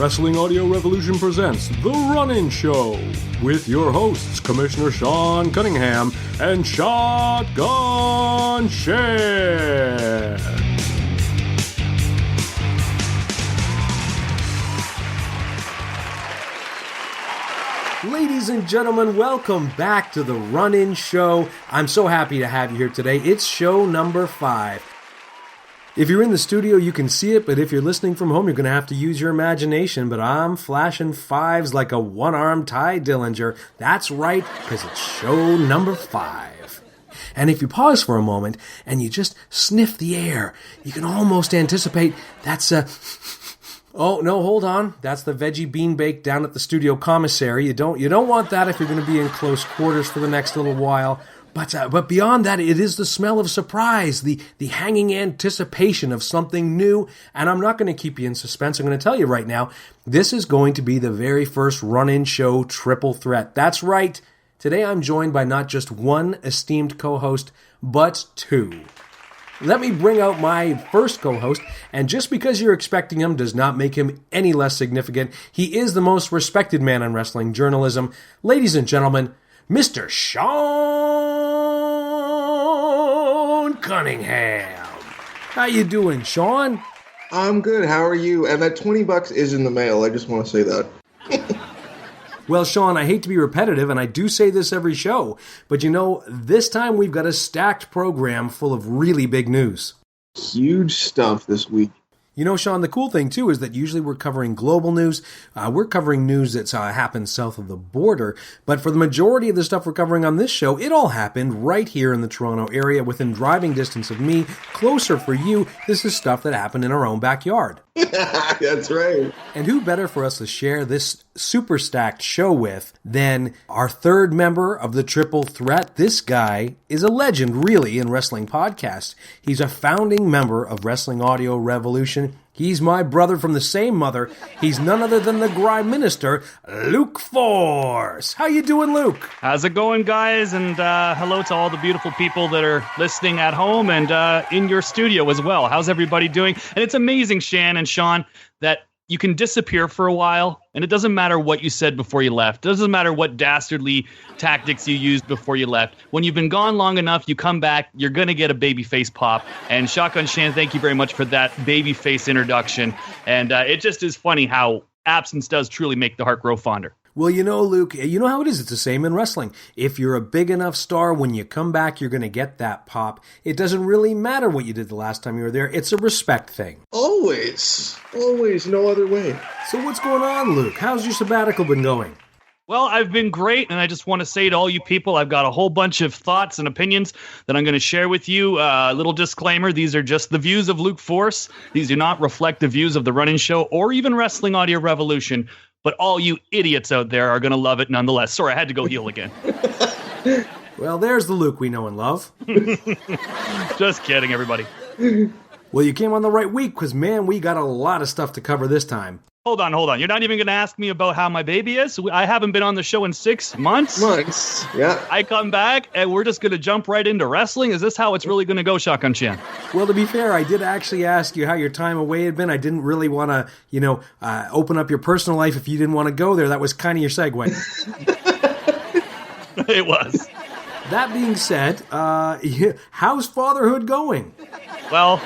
Wrestling Audio Revolution presents The Run-In Show with your hosts, Commissioner Sean Cunningham and Shotgun Shan. Ladies and gentlemen, welcome back to The Run-In Show. I'm so happy to have you here today. It's show number 5. If you're in the studio, you can see it, but if you're listening from home, you're going to have to use your imagination. But I'm flashing 5s like a one-armed Ty Dillinger. That's right, because it's show number 5. And if you pause for a moment and you just sniff the air, you can almost anticipate that's a... Oh, no, hold on. That's the veggie bean bake down at the studio commissary. You don't want that if you're going to be in close quarters for the next little while. But beyond that, it is the smell of surprise, the hanging anticipation of something new. And I'm not going to keep you in suspense. I'm going to tell you right now, this is going to be the very first run-in show triple threat. That's right. Today I'm joined by not just one esteemed co-host, but 2. Let me bring out my first co-host, and just because you're expecting him does not make him any less significant. He is the most respected man in wrestling journalism. Ladies and gentlemen, Mr. Sean Cunningham. How you doing, Sean? I'm good. How are you? And that $20 is in the mail. I just want to say that. Well, Sean, I hate to be repetitive, and I do say this every show, but you know, this time we've got a stacked program full of really big news. Huge stuff this week. You know, Sean, the cool thing, too, is that usually we're covering global news. We're covering news that's happened south of the border. But for the majority of the stuff we're covering on this show, it all happened right here in the Toronto area, within driving distance of me. Closer for you, this is stuff that happened in our own backyard. That's right. And who better for us to share this super stacked show with than our third member of the Triple Threat? This guy is a legend, really, in wrestling podcasts. He's a founding member of Wrestling Audio Revolution. He's my brother from the same mother. He's none other than the Grime Minister, Luke F.O.R.C.E. How you doing, Luke? How's it going, guys? And hello to all the beautiful people that are listening at home and in your studio as well. How's everybody doing? And it's amazing, Shan and Sean, that you can disappear for a while, and it doesn't matter what you said before you left. It doesn't matter what dastardly tactics you used before you left. When you've been gone long enough, you come back, you're going to get a baby face pop. And Shotgun Shan, thank you very much for that baby face introduction. And it just is funny how absence does truly make the heart grow fonder. Well, you know, Luke, you know how it is. It's the same in wrestling. If you're a big enough star, when you come back, you're going to get that pop. It doesn't really matter what you did the last time you were there. It's a respect thing. Always. Always. No other way. So what's going on, Luke? How's your sabbatical been going? Well, I've been great, and I just want to say to all you people, I've got a whole bunch of thoughts and opinions that I'm going to share with you. Little disclaimer, these are just the views of Luke F.O.R.C.E. These do not reflect the views of the Run-In Show or even Wrestling Audio Revolution. But all you idiots out there are going to love it nonetheless. Sorry, I had to go heel again. Well, there's the Luke we know and love. Just kidding, everybody. Well, you came on the right week because, man, we got a lot of stuff to cover this time. Hold on. You're not even going to ask me about how my baby is? I haven't been on the show in 6 months. Yeah. I come back, and we're just going to jump right into wrestling? Is this how it's really going to go, Shotgun Shan? Well, to be fair, I did actually ask you how your time away had been. I didn't really want to, open up your personal life if you didn't want to go there. That was kind of your segue. It was. That being said, how's fatherhood going? Well,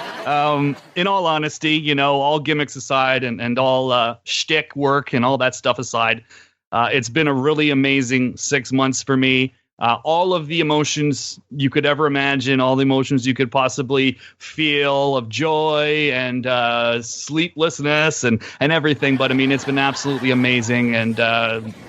in all honesty, all gimmicks aside and all shtick work and all that stuff aside, it's been a really amazing 6 months for me. All of the emotions you could ever imagine, all the emotions you could possibly feel of joy and sleeplessness and everything. But, I mean, it's been absolutely amazing. And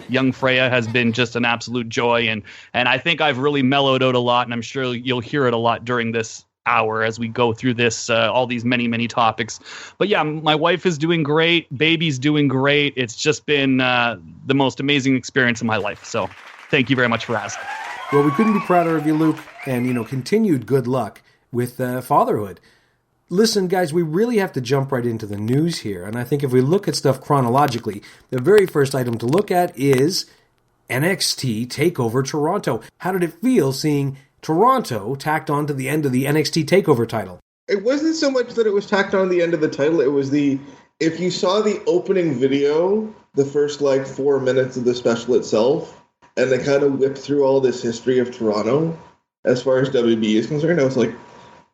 young Freya has been just an absolute joy. And I think I've really mellowed out a lot, and I'm sure you'll hear it a lot during this hour as we go through this, all these many, many topics. But yeah, my wife is doing great. Baby's doing great. It's just been the most amazing experience of my life. So thank you very much for asking. Well, we couldn't be prouder of you, Luke, and, continued good luck with fatherhood. Listen, guys, we really have to jump right into the news here. And I think if we look at stuff chronologically, the very first item to look at is NXT TakeOver Toronto. How did it feel seeing Toronto tacked on to the end of the NXT TakeOver title? It wasn't so much that it was tacked on the end of the title. It was the if you saw the opening video, the first like 4 minutes of the special itself, and they kind of whipped through all this history of Toronto as far as WB is concerned, I was like,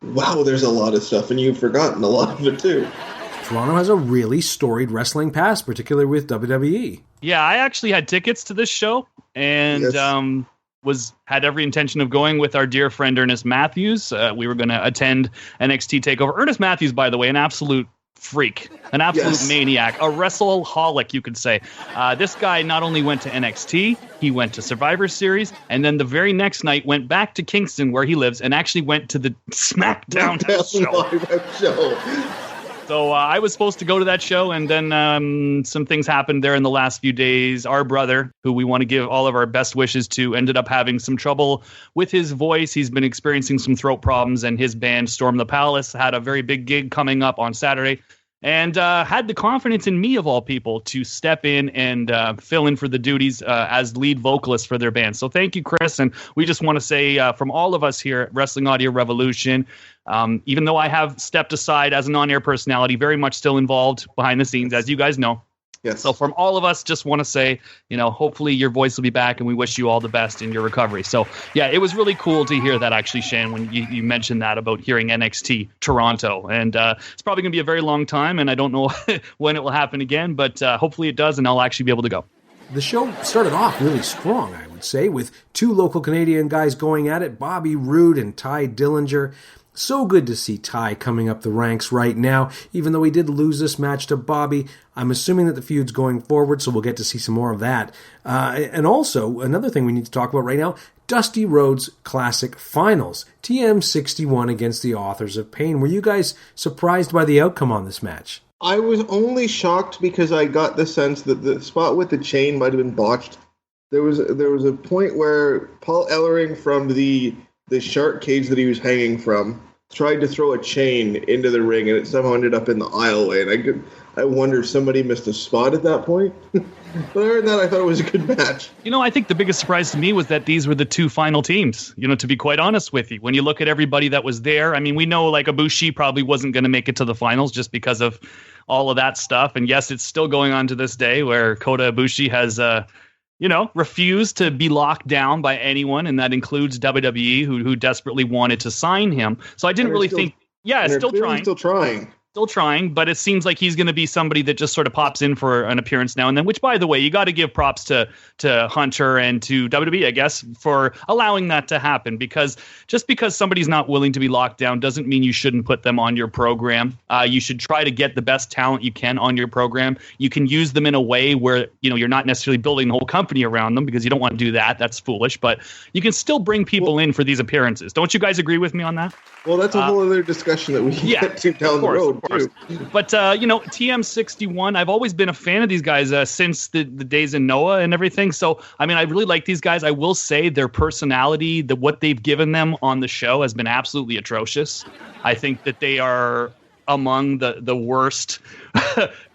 wow, there's a lot of stuff, and you've forgotten a lot of it too. Toronto has a really storied wrestling past, particularly with WWE. Yeah, I actually had tickets to this show, and had every intention of going with our dear friend Ernest Matthews. We were going to attend NXT TakeOver. Ernest Matthews, by the way, an absolute freak, an absolute maniac, a wrestleaholic, you could say. This guy not only went to NXT, he went to Survivor Series, and then the very next night went back to Kingston, where he lives, and actually went to the SmackDown show. So I was supposed to go to that show, and then some things happened there in the last few days. Our brother, who we want to give all of our best wishes to, ended up having some trouble with his voice. He's been experiencing some throat problems, and his band, Storm the Palace, had a very big gig coming up on Saturday, and had the confidence in me, of all people, to step in and fill in for the duties as lead vocalist for their band. So thank you, Chris, and we just want to say from all of us here at Wrestling Audio Revolution, even though I have stepped aside as an on-air personality, very much still involved behind the scenes, as you guys know. Yes. So from all of us, just want to say, hopefully your voice will be back, and we wish you all the best in your recovery. So, yeah, it was really cool to hear that, actually, Shan, when you mentioned that about hearing NXT Toronto. And it's probably going to be a very long time, and I don't know when it will happen again, but hopefully it does, and I'll actually be able to go. The show started off really strong, I would say, with two local Canadian guys going at it, Bobby Roode and Ty Dillinger. So good to see Ty coming up the ranks right now. Even though he did lose this match to Bobby, I'm assuming that the feud's going forward, so we'll get to see some more of that. And also, another thing we need to talk about right now, Dusty Rhodes Classic Finals. TM61 against the Authors of Pain. Were you guys surprised by the outcome on this match? I was only shocked because I got the sense that the spot with the chain might have been botched. There was a point where Paul Ellering from the shark cage that he was hanging from tried to throw a chain into the ring, and it somehow ended up in the aisleway. And I wonder if somebody missed a spot at that point. But other than that, I thought it was a good match. I think the biggest surprise to me was that these were the two final teams, to be quite honest with you. When you look at everybody that was there, I mean, we know like Ibushi probably wasn't going to make it to the finals just because of all of that stuff. And yes, it's still going on to this day where Kota Ibushi has refused to be locked down by anyone, and that includes WWE, who desperately wanted to sign him. So I didn't really think. Yeah, still trying, but it seems like he's going to be somebody that just sort of pops in for an appearance now and then, which, by the way, you got to give props to Hunter and to WWE, I guess, for allowing that to happen, because just because somebody's not willing to be locked down doesn't mean you shouldn't put them on your program. You should try to get the best talent you can on your program. You can use them in a way where, you're not necessarily building the whole company around them, because you don't want to do that. That's foolish, but you can still bring people in for these appearances. Don't you guys agree with me on that? Well, that's a whole other discussion that we can get to down the road, too. But, TM61, I've always been a fan of these guys since the days in Noah and everything. So, I mean, I really like these guys. I will say their personality, what they've given them on the show has been absolutely atrocious. I think that they are among the worst,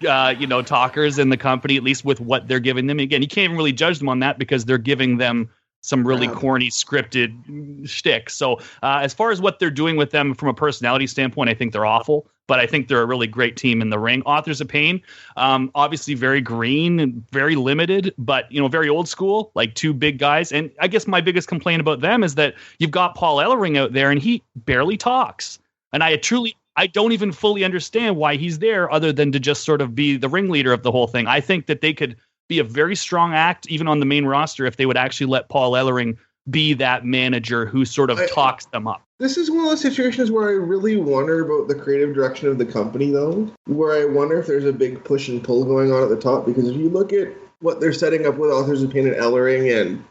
talkers in the company, at least with what they're giving them. Again, you can't even really judge them on that because they're giving them some really corny scripted shtick. So as far as what they're doing with them from a personality standpoint, I think they're awful, but I think they're a really great team in the ring. Authors of Pain, obviously very green and very limited, but, very old school, like two big guys. And I guess my biggest complaint about them is that you've got Paul Ellering out there and he barely talks. And I don't even fully understand why he's there other than to just sort of be the ringleader of the whole thing. I think that they could be a very strong act, even on the main roster, if they would actually let Paul Ellering be that manager who sort of talks them up. This is one of those situations where I really wonder about the creative direction of the company, though, where I wonder if there's a big push and pull going on at the top, because if you look at what they're setting up with Authors of Pain and Ellering and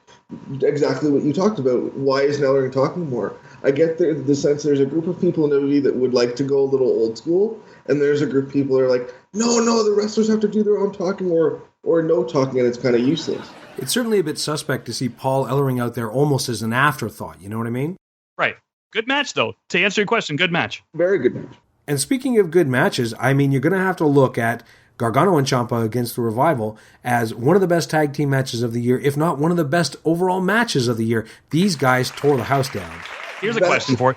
exactly what you talked about, why isn't Ellering talking more? I get the sense there's a group of people in WWE that would like to go a little old school, and there's a group of people that are like, no, the wrestlers have to do their own talking or no talking, and it's kind of useless. It's certainly a bit suspect to see Paul Ellering out there almost as an afterthought, you know what I mean? Right. Good match, though. To answer your question, good match. Very good match. And speaking of good matches, I mean, you're going to have to look at Gargano and Ciampa against the Revival as one of the best tag team matches of the year, if not one of the best overall matches of the year. These guys tore the house down. Here's a question for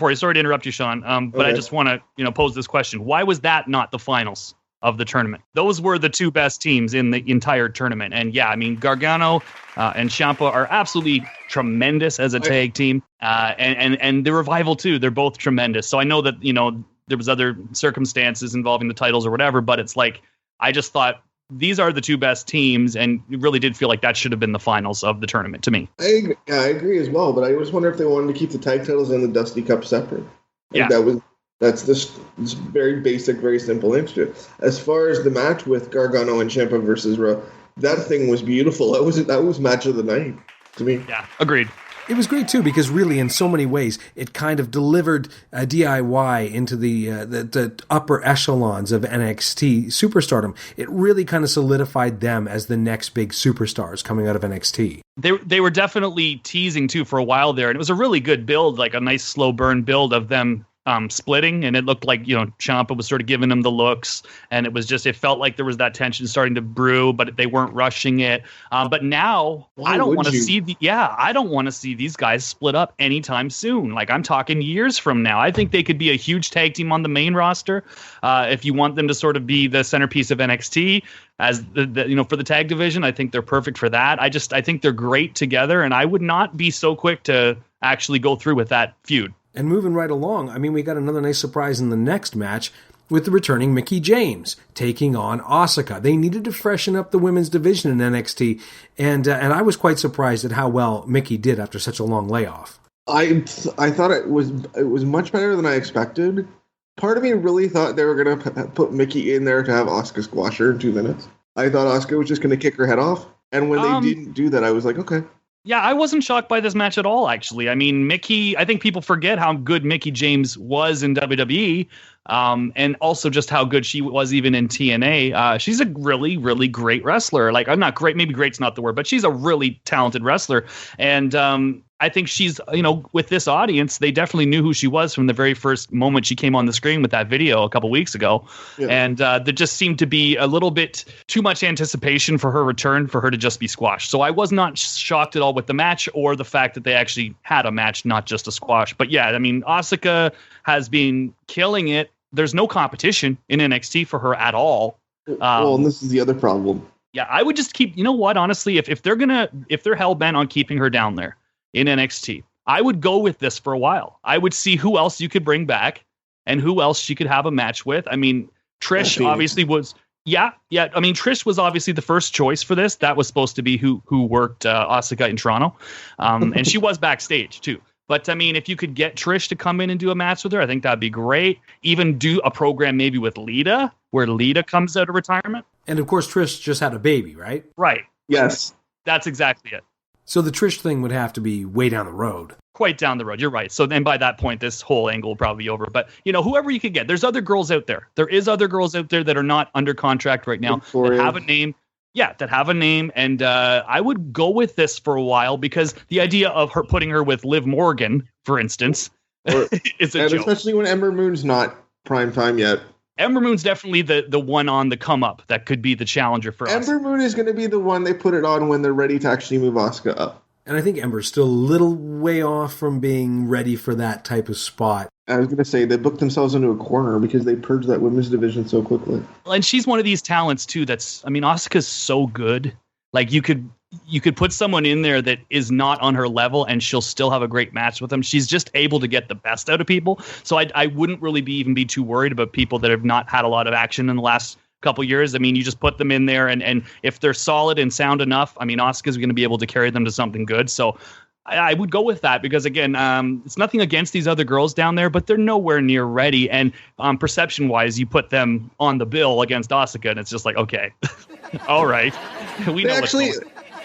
you. Sorry to interrupt you, Sean, but okay. I just want to pose this question. Why was that not the finals? of the tournament. Those were the two best teams in the entire tournament. And yeah, I mean, Gargano and Ciampa are absolutely tremendous as a tag team. And the Revival too. They're both tremendous. So I know that, there was other circumstances involving the titles or whatever, but it's like, I just thought these are the two best teams, and it really did feel like that should have been the finals of the tournament to me. I agree as well, but I just wonder if they wanted to keep the tag titles and the Dusty Cup separate. That's this very basic, very simple answer. As far as the match with Gargano and Ciampa versus Raw, that thing was beautiful. That was match of the night to me. Yeah, agreed. It was great, too, because really, in so many ways, it kind of delivered DIY into the upper echelons of NXT superstardom. It really kind of solidified them as the next big superstars coming out of NXT. They were definitely teasing, too, for a while there, and it was a really good build, like a nice slow burn build of them splitting, and it looked like, Ciampa was sort of giving him the looks, and it felt like there was that tension starting to brew, but they weren't rushing it. But now I don't want to see these guys split up anytime soon. Like, I'm talking years from now. I think they could be a huge tag team on the main roster. If you want them to sort of be the centerpiece of NXT as for the tag division, I think they're perfect for that. I think they're great together, and I would not be so quick to actually go through with that feud. And moving right along, I mean, we got another nice surprise in the next match with the returning Mickie James taking on Asuka. They needed to freshen up the women's division in NXT, and I was quite surprised at how well Mickie did after such a long layoff. I thought it was much better than I expected. Part of me really thought they were going to put Mickie in there to have Asuka squash her in 2 minutes. I thought Asuka was just going to kick her head off, and when they didn't do that, I was like, okay. Yeah, I wasn't shocked by this match at all, actually. I mean, I think people forget how good Mickie James was in WWE, and also just how good she was even in TNA. She's a really, really great wrestler. Like, I'm not great, maybe great's not the word, but she's a really talented wrestler. And I think she's, with this audience, they definitely knew who she was from the very first moment she came on the screen with that video a couple weeks ago. Yeah. And there just seemed to be a little bit too much anticipation for her return for her to just be squashed. So I was not shocked at all with the match or the fact that they actually had a match, not just a squash. But yeah, I mean, Asuka has been killing it. There's no competition in NXT for her at all. Well, and this is the other problem. Yeah, I would just keep, honestly, if they're hell bent on keeping her down there in NXT, I would go with this for a while. I would see who else you could bring back and who else she could have a match with. I mean, Trish obviously was, I mean, Trish was obviously the first choice for this. That was supposed to be who worked Asuka in Toronto. And she was backstage too. But I mean, if you could get Trish to come in and do a match with her, I think that'd be great. Even do a program maybe with Lita, where Lita comes out of retirement. And of course, Trish just had a baby, right? Right. Yes. That's exactly it. So the Trish thing would have to be way down the road. Quite down the road. You're right. So then by that point, this whole angle will probably be over. But, whoever you could get, there's other girls out there. There is other girls out there that are not under contract right now, that have a name. Yeah, that have a name. And I would go with this for a while because the idea of her putting her with Liv Morgan, for instance, is a joke. Especially when Ember Moon's not prime time yet. Ember Moon's definitely the one on the come up that could be the challenger for us. Ember Moon is going to be the one they put it on when they're ready to actually move Asuka up. And I think Ember's still a little way off from being ready for that type of spot. I was going to say, they booked themselves into a corner because they purged that women's division so quickly. And she's one of these talents, too, Asuka's so good. Like, you could put someone in there that is not on her level and she'll still have a great match with them. She's just able to get the best out of people. So I wouldn't really even be too worried about people that have not had a lot of action in the last couple years. I mean, you just put them in there and if they're solid and sound enough, I mean, Asuka's going to be able to carry them to something good. So I would go with that because, again, it's nothing against these other girls down there, but they're nowhere near ready. And perception-wise, you put them on the bill against Asuka, and it's just like, okay, all right. We know actually,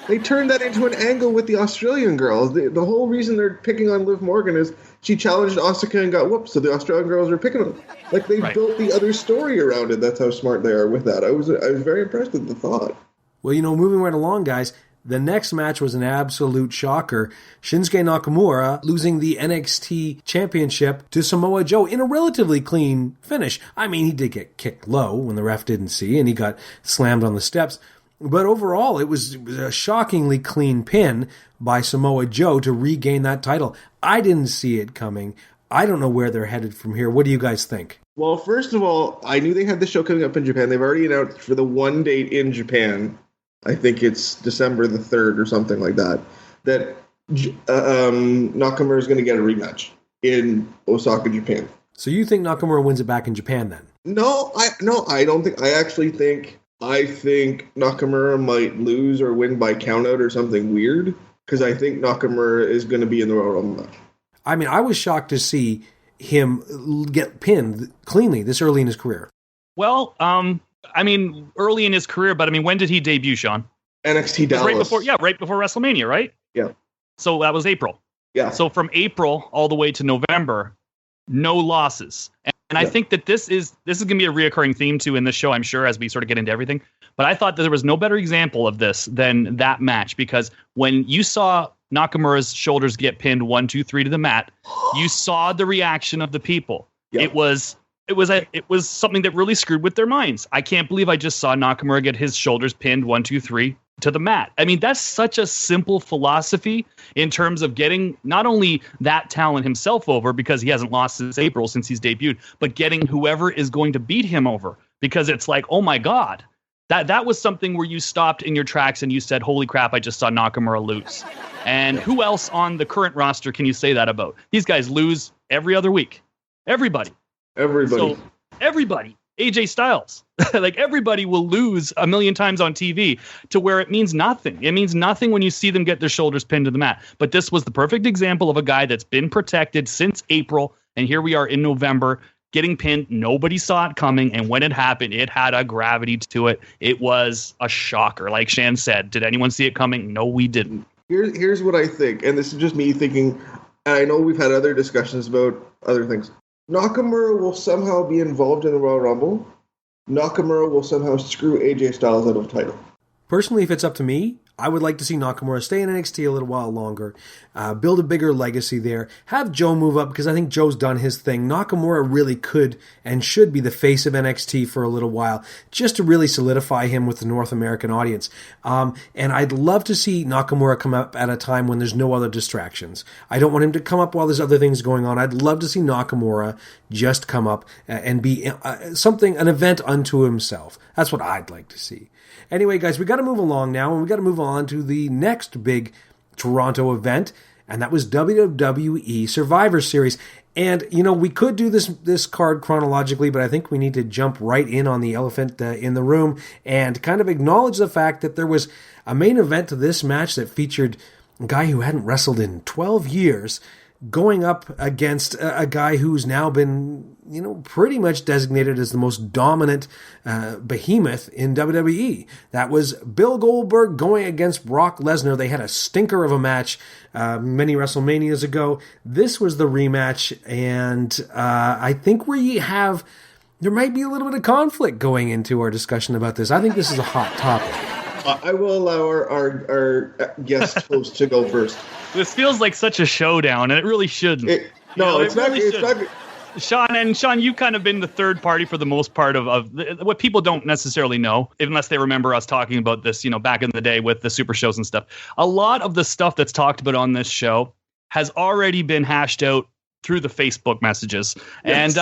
they turned that into an angle with the Australian girls. The whole reason they're picking on Liv Morgan is she challenged Asuka and got whooped, so the Australian girls are picking them. Like, they built the other story around it. That's how smart they are with that. I was very impressed with the thought. Well, moving right along, guys, the next match was an absolute shocker. Shinsuke Nakamura losing the NXT Championship to Samoa Joe in a relatively clean finish. I mean, he did get kicked low when the ref didn't see, and he got slammed on the steps. But overall, it was a shockingly clean pin by Samoa Joe to regain that title. I didn't see it coming. I don't know where they're headed from here. What do you guys think? Well, first of all, I knew they had the show coming up in Japan. They've already announced for the one date in Japan, I think it's December the 3rd or something like that, that Nakamura is going to get a rematch in Osaka, Japan. So you think Nakamura wins it back in Japan then? No, I don't think. I think Nakamura might lose or win by countout or something weird, because I think Nakamura is going to be in the Royal Rumble match. I mean, I was shocked to see him get pinned cleanly this early in his career. Well, I mean, early in his career, but I mean, when did he debut, Sean? NXT Dallas. Right before WrestleMania, right? Yeah. So that was April. Yeah. So from April all the way to November, no losses. And I think that this is going to be a reoccurring theme too in this show, I'm sure, as we sort of get into everything. But I thought that there was no better example of this than that match, because when you saw Nakamura's shoulders get pinned 1, 2, 3 to the mat, you saw the reaction of the people. Yep. It was something that really screwed with their minds. I can't believe I just saw Nakamura get his shoulders pinned 1, 2, 3 to the mat. I mean, that's such a simple philosophy in terms of getting not only that talent himself over, because he hasn't lost since April since he's debuted, but getting whoever is going to beat him over, because it's like, oh my God, that was something where you stopped in your tracks and you said, holy crap, I just saw Nakamura lose. And who else on the current roster can you say that about? These guys lose every other week. Everybody. So, everybody. AJ Styles. Like, everybody will lose a million times on TV to where it means nothing. It means nothing when you see them get their shoulders pinned to the mat. But this was the perfect example of a guy that's been protected since April, and here we are in November getting pinned. Nobody saw it coming, and when it happened, it had a gravity to it. It was a shocker. Like Shan said, did anyone see it coming? No, we didn't. Here's what I think, and this is just me thinking, and I know we've had other discussions about other things. Nakamura will somehow be involved in the Royal Rumble. Nakamura will somehow screw AJ Styles out of the title. Personally, if it's up to me, I would like to see Nakamura stay in NXT a little while longer, build a bigger legacy there, have Joe move up, because I think Joe's done his thing. Nakamura really could and should be the face of NXT for a little while, just to really solidify him with the North American audience. And I'd love to see Nakamura come up at a time when there's no other distractions. I don't want him to come up while there's other things going on. I'd love to see Nakamura just come up and be an event unto himself. That's what I'd like to see. Anyway, guys, we got to move along now, and we got to move on to the next big Toronto event, and that was WWE Survivor Series. And, you know, we could do this card chronologically, but I think we need to jump right in on the elephant in the room and kind of acknowledge the fact that there was a main event to this match that featured a guy who hadn't wrestled in 12 years going up against a guy who's now been, you know, pretty much designated as the most dominant behemoth in WWE. That was Bill Goldberg going against Brock Lesnar. They had a stinker of a match many WrestleManias ago. This was the rematch, and I think there might be a little bit of conflict going into our discussion about this. I think this is a hot topic. I will allow our guest host to go first. This feels like such a showdown, and it really shouldn't. It's not. Sean, you've kind of been the third party for the most part of what people don't necessarily know, unless they remember us talking about this, you know, back in the day with the super shows and stuff. A lot of the stuff that's talked about on this show has already been hashed out through the Facebook messages. Yes.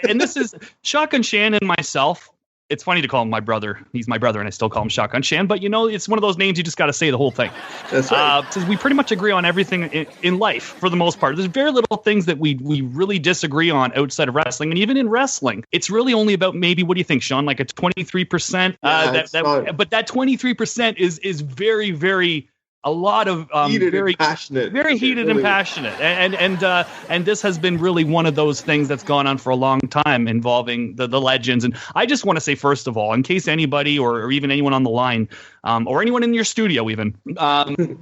And this is Shotgun Shan and myself. It's funny to call him my brother. He's my brother, and I still call him Shotgun Shan. But, you know, it's one of those names you just got to say the whole thing. That's right. Because we pretty much agree on everything in life, for the most part. There's very little things that we really disagree on outside of wrestling. And even in wrestling, it's really only about maybe, what do you think, Sean? Like a 23%? But that 23% is very, very... a lot of very passionate, very heated and passionate, and this has been really one of those things that's gone on for a long time involving the legends. And I just want to say, first of all, in case anybody or even anyone on the line or anyone in your studio even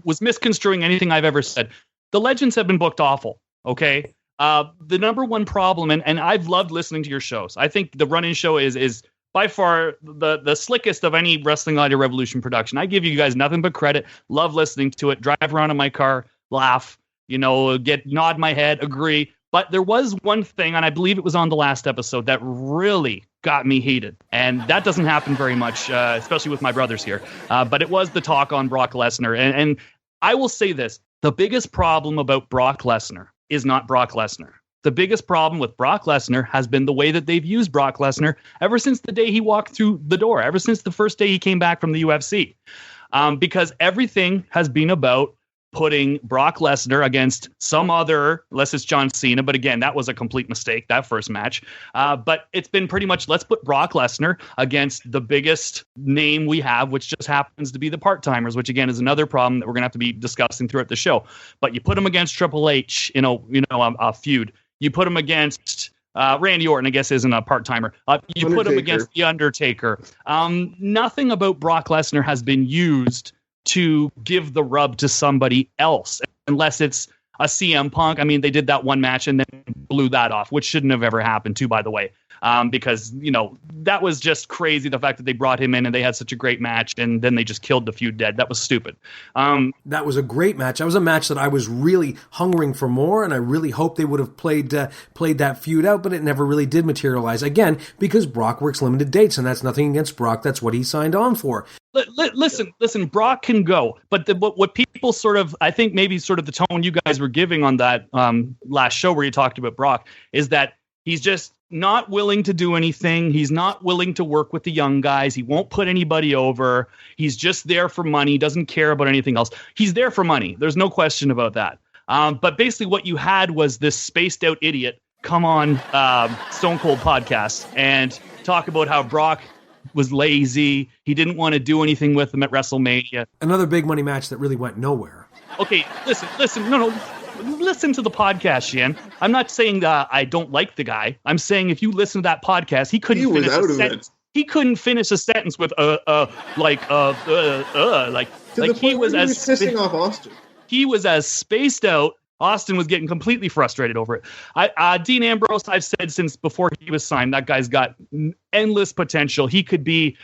was misconstruing anything I've ever said, the legends have been booked awful. Okay, the number one problem, and I've loved listening to your shows. I think the Run-In Show is by far the slickest of any Wrestling Audio Revolution production. I give you guys nothing but credit. Love listening to it. Drive around in my car, laugh, you know, nod my head, agree. But there was one thing, and I believe it was on the last episode, that really got me heated. And that doesn't happen very much, especially with my brothers here. But it was the talk on Brock Lesnar. And I will say this. The biggest problem about Brock Lesnar is not Brock Lesnar. The biggest problem with Brock Lesnar has been the way that they've used Brock Lesnar ever since the day he walked through the door, ever since the first day he came back from the UFC. Because everything has been about putting Brock Lesnar against some other, unless it's John Cena, but again, that was a complete mistake, that first match. But it's been pretty much, let's put Brock Lesnar against the biggest name we have, which just happens to be the part-timers, which again is another problem that we're going to have to be discussing throughout the show. But you put him against Triple H, a feud. You put him against Randy Orton, I guess, isn't a part-timer. You put him against The Undertaker. Nothing about Brock Lesnar has been used to give the rub to somebody else, unless it's a CM Punk. I mean, they did that one match and then blew that off, which shouldn't have ever happened too, by the way. Because, that was just crazy. The fact that they brought him in and they had such a great match and then they just killed the feud dead. That was stupid. That was a great match. That was a match that I was really hungering for more, and I really hoped they would have played that feud out, but it never really did materialize. Again, because Brock works limited dates, and that's nothing against Brock. That's what he signed on for. Listen, Brock can go, but what people sort of, I think maybe sort of the tone you guys were giving on that last show where you talked about Brock is that he's just not willing to do anything. He's not willing to work with the young guys. He won't put anybody over. He's just there for money. Doesn't care about anything else. He's there for money. There's no question about that. But basically what you had was this spaced out idiot come on Stone Cold podcast and talk about how Brock was lazy. He didn't want to do anything with him at WrestleMania. Another big money match that really went nowhere. Okay, listen. No. Listen to the podcast, Shan. I'm not saying that I don't like the guy. I'm saying if you listen to that podcast, he couldn't finish a sentence. He couldn't finish a sentence with like he was pissing off Austin. He was as spaced out. Austin was getting completely frustrated over it. Dean Ambrose, I've said since before he was signed, that guy's got endless potential. He could be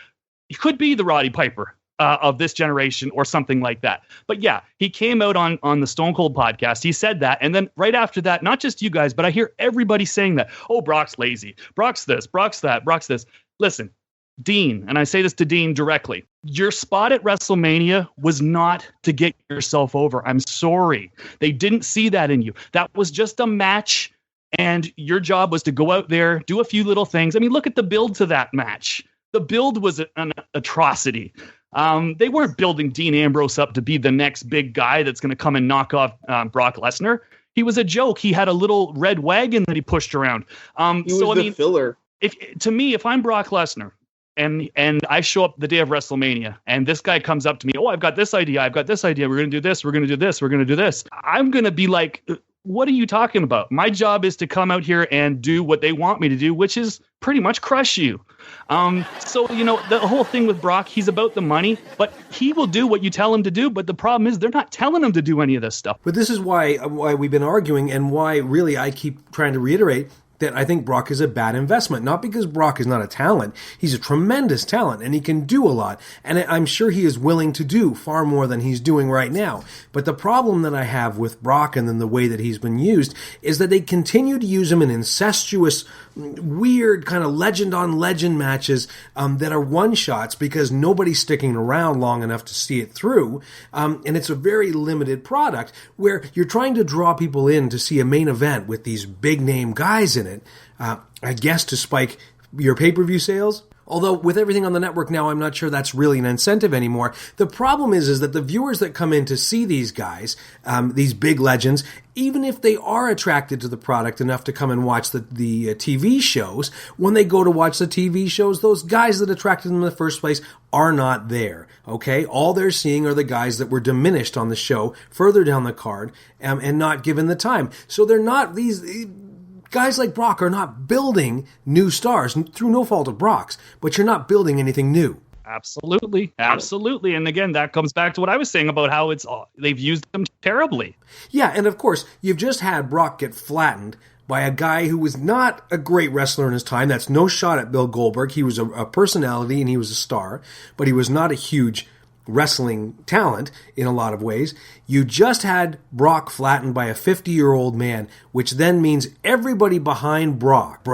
the Roddy Piper of this generation or something like that. But yeah, he came out on the Stone Cold podcast. He said that. And then right after that, not just you guys, but I hear everybody saying that, oh, Brock's lazy. Brock's this, Brock's that, Brock's this. Listen, Dean, and I say this to Dean directly, your spot at WrestleMania was not to get yourself over. I'm sorry. They didn't see that in you. That was just a match. And your job was to go out there, do a few little things. I mean, look at the build to that match. The build was an atrocity. They weren't building Dean Ambrose up to be the next big guy that's going to come and knock off Brock Lesnar. He was a joke. He had a little red wagon that he pushed around. Filler. If I'm Brock Lesnar and I show up the day of WrestleMania and this guy comes up to me, oh, I've got this idea. We're going to do this. We're going to do this. We're going to do this. I'm going to be like, what are you talking about? My job is to come out here and do what they want me to do, which is pretty much crush you. The whole thing with Brock, he's about the money, but he will do what you tell him to do. But the problem is they're not telling him to do any of this stuff. But this is why we've been arguing, and why really I keep trying to reiterate that I think Brock is a bad investment. Not because Brock is not a talent. He's a tremendous talent, and he can do a lot. And I'm sure he is willing to do far more than he's doing right now. But the problem that I have with Brock and then the way that he's been used is that they continue to use him in incestuous, weird kind of legend-on-legend matches that are one-shots because nobody's sticking around long enough to see it through. And it's a very limited product where you're trying to draw people in to see a main event with these big-name guys in it. I guess to spike your pay-per-view sales. Although with everything on the network now, I'm not sure that's really an incentive anymore. The problem is that the viewers that come in to see these guys, these big legends, even if they are attracted to the product enough to come and watch the TV shows, when they go to watch the TV shows, those guys that attracted them in the first place are not there. Okay? All they're seeing are the guys that were diminished on the show further down the card and not given the time. So they're not these... Guys like Brock are not building new stars through no fault of Brock's, but you're not building anything new. Absolutely. And again, that comes back to what I was saying about how they've used them terribly. Yeah, and of course, you've just had Brock get flattened by a guy who was not a great wrestler in his time. That's no shot at Bill Goldberg. He was a personality and he was a star, but he was not a huge wrestling talent in a lot of ways. You just had Brock flattened by a 50-year-old man, which then means everybody behind Brock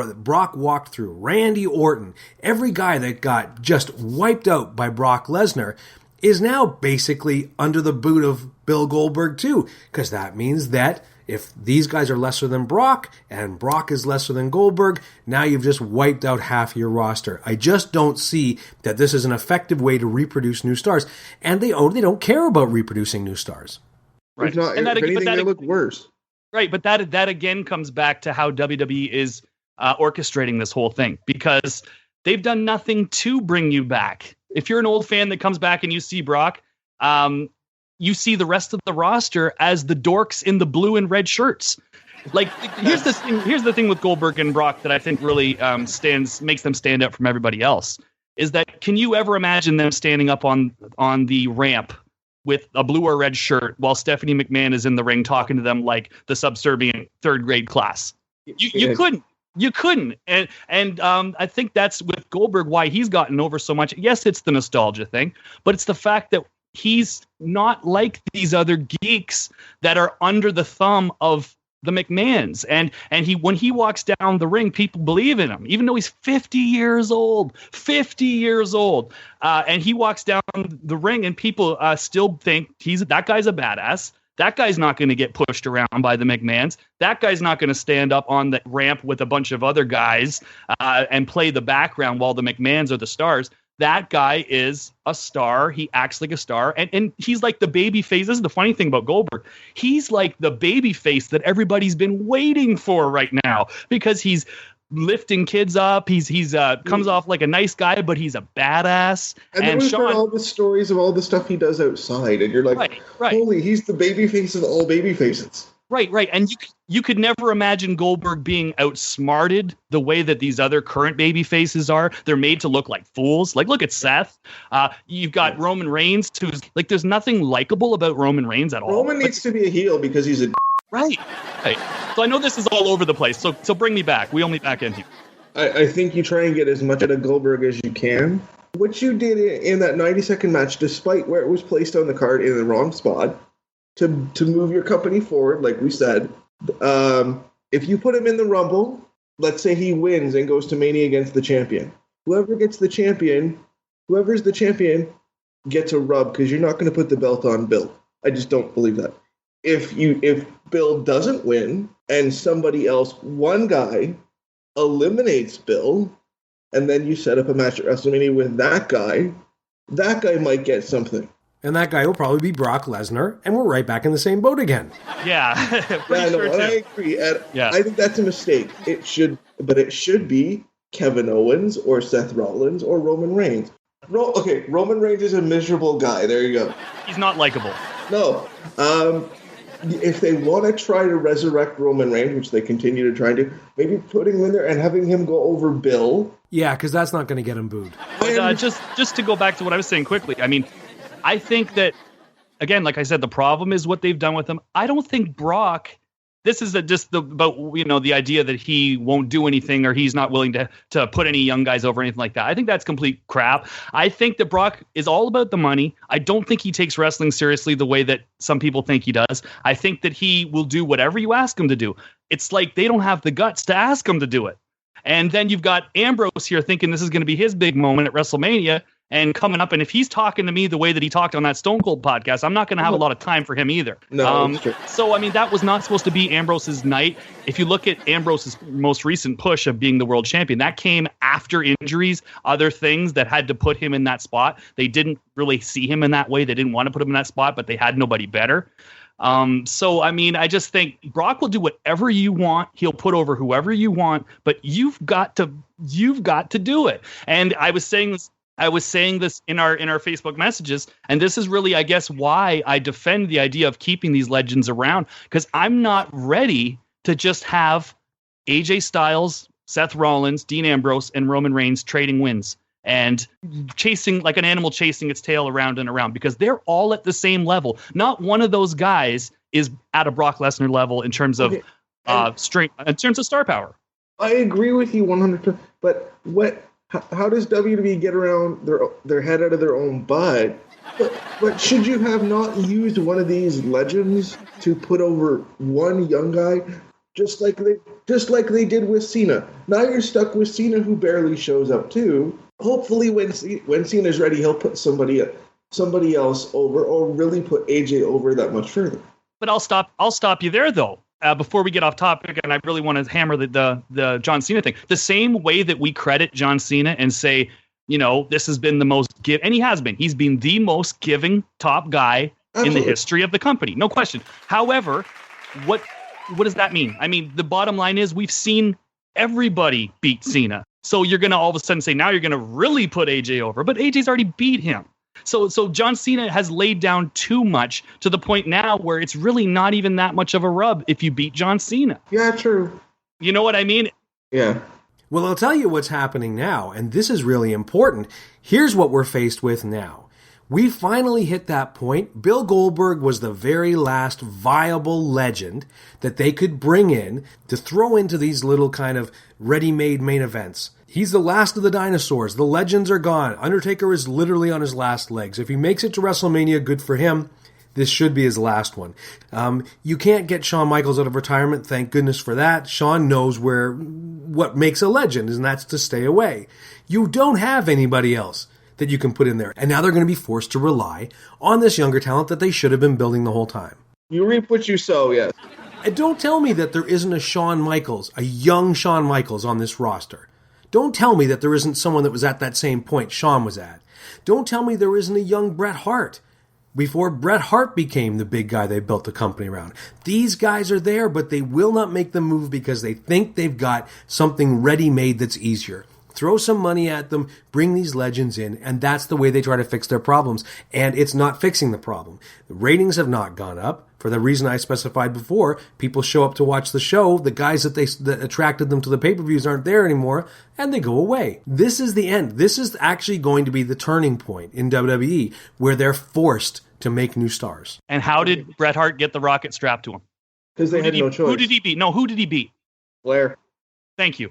walked through, Randy Orton, every guy that got just wiped out by Brock Lesnar is now basically under the boot of Bill Goldberg too, because that means that If these guys are lesser than Brock, and Brock is lesser than Goldberg, now you've just wiped out half your roster. I just don't see that this is an effective way to reproduce new stars. And they don't care about reproducing new stars. Right. If not, if anything, they look worse. Right, but that again comes back to how WWE is orchestrating this whole thing, because they've done nothing to bring you back. If you're an old fan that comes back and you see Brock, you see the rest of the roster as the dorks in the blue and red shirts. Like, here's the thing with Goldberg and Brock that I think really makes them stand out from everybody else, is that can you ever imagine them standing up on the ramp with a blue or red shirt while Stephanie McMahon is in the ring talking to them like the subservient third grade class? You couldn't. You couldn't. And I think that's with Goldberg why he's gotten over so much. Yes, it's the nostalgia thing, but it's the fact that he's not like these other geeks that are under the thumb of the McMahons. And when he walks down the ring, people believe in him, even though he's 50 years old. And he walks down the ring and people still think that guy's a badass. That guy's not going to get pushed around by the McMahons. That guy's not going to stand up on the ramp with a bunch of other guys and play the background while the McMahons are the stars. That guy is a star. He acts like a star. And he's like the baby face. This is the funny thing about Goldberg. He's like the baby face that everybody's been waiting for right now, because he's lifting kids up. He's comes off like a nice guy, but he's a badass. And then we've heard all the stories of all the stuff he does outside, and you're like, right. Holy, he's the baby face of all baby faces. Right. And you could never imagine Goldberg being outsmarted the way that these other current baby faces are. They're made to look like fools. Like, look at Seth. You've got Roman Reigns, who's like, there's nothing likable about Roman Reigns at all. Roman needs to be a heel because he's a Right. So I know this is all over the place. So bring me back. Wheel me back in here. I think you try and get as much out of Goldberg as you can. What you did in that 90-second match, despite where it was placed on the card in the wrong spot, to move your company forward, like we said, if you put him in the Rumble, let's say he wins and goes to Mania against the champion. Whoever's the champion gets a rub, because you're not going to put the belt on Bill. I just don't believe that. If Bill doesn't win and somebody else, one guy, eliminates Bill, and then you set up a match at WrestleMania with that guy might get something. And that guy will probably be Brock Lesnar, and we're right back in the same boat again. Yeah. I agree. I think that's a mistake. It should be Kevin Owens or Seth Rollins or Roman Reigns. Roman Reigns is a miserable guy. There you go. He's not likable. No. If they want to try to resurrect Roman Reigns, which they continue to try to do, maybe putting him in there and having him go over Bill. Yeah, because that's not going to get him booed. But, just to go back to what I was saying quickly, I mean, I think that, again, like I said, the problem is what they've done with him. I don't think Brock, this is about the idea that he won't do anything or he's not willing to put any young guys over or anything like that. I think that's complete crap. I think that Brock is all about the money. I don't think he takes wrestling seriously the way that some people think he does. I think that he will do whatever you ask him to do. It's like they don't have the guts to ask him to do it. And then you've got Ambrose here thinking this is going to be his big moment at WrestleMania and coming up. And if he's talking to me the way that he talked on that Stone Cold podcast, I'm not going to have a lot of time for him either. No, so, I mean, that was not supposed to be Ambrose's night. If you look at Ambrose's most recent push of being the world champion, that came after injuries, other things that had to put him in that spot. They didn't really see him in that way. They didn't want to put him in that spot, but they had nobody better. So, I mean, I just think Brock will do whatever you want. He'll put over whoever you want, but you've got to do it. And I was saying this in our Facebook messages, and this is really, I guess, why I defend the idea of keeping these legends around, because I'm not ready to just have AJ Styles, Seth Rollins, Dean Ambrose, and Roman Reigns trading wins and chasing like an animal chasing its tail around and around, because they're all at the same level. Not one of those guys is at a Brock Lesnar level in terms of strength, in terms of star power. I agree with you 100%. But how does WWE get around their head out of their own butt? But should you have not used one of these legends to put over one young guy, just like they did with Cena? Now you're stuck with Cena, who barely shows up too. Hopefully, when Cena's ready, he'll put somebody else over, or really put AJ over that much further. But I'll stop you there, though. before we get off topic, and I really want to hammer the John Cena thing, the same way that we credit John Cena and say, this has been the most and he has been. He's been the most giving top guy in the history of the company, no question. However, what does that mean? I mean, the bottom line is we've seen everybody beat Cena. So you're going to all of a sudden say, now you're going to really put AJ over, but AJ's already beat him. So John Cena has laid down too much to the point now where it's really not even that much of a rub if you beat John Cena. Yeah, true. You know what I mean? Yeah. Well, I'll tell you what's happening now, and this is really important. Here's what we're faced with now. We finally hit that point. Bill Goldberg was the very last viable legend that they could bring in to throw into these little kind of ready-made main events. He's the last of the dinosaurs. The legends are gone. Undertaker is literally on his last legs. If he makes it to WrestleMania, good for him. This should be his last one. You can't get Shawn Michaels out of retirement. Thank goodness for that. Shawn knows what makes a legend, and that's to stay away. You don't have anybody else that you can put in there. And now they're going to be forced to rely on this younger talent that they should have been building the whole time. You reap what you sow, yes. And don't tell me that there isn't a Shawn Michaels, a young Shawn Michaels on this roster. Don't tell me that there isn't someone that was at that same point Shawn was at. Don't tell me there isn't a young Bret Hart before Bret Hart became the big guy they built the company around. These guys are there, but they will not make the move because they think they've got something ready-made that's easier. Throw some money at them, bring these legends in, and that's the way they try to fix their problems. And it's not fixing the problem. The ratings have not gone up. For the reason I specified before, people show up to watch the show, the guys that attracted them to the pay-per-views aren't there anymore, and they go away. This is the end. This is actually going to be the turning point in WWE, where they're forced to make new stars. And how did Bret Hart get the rocket strapped to him? Because they had no choice. Who did he beat? No, who did he beat? Flair. Thank you.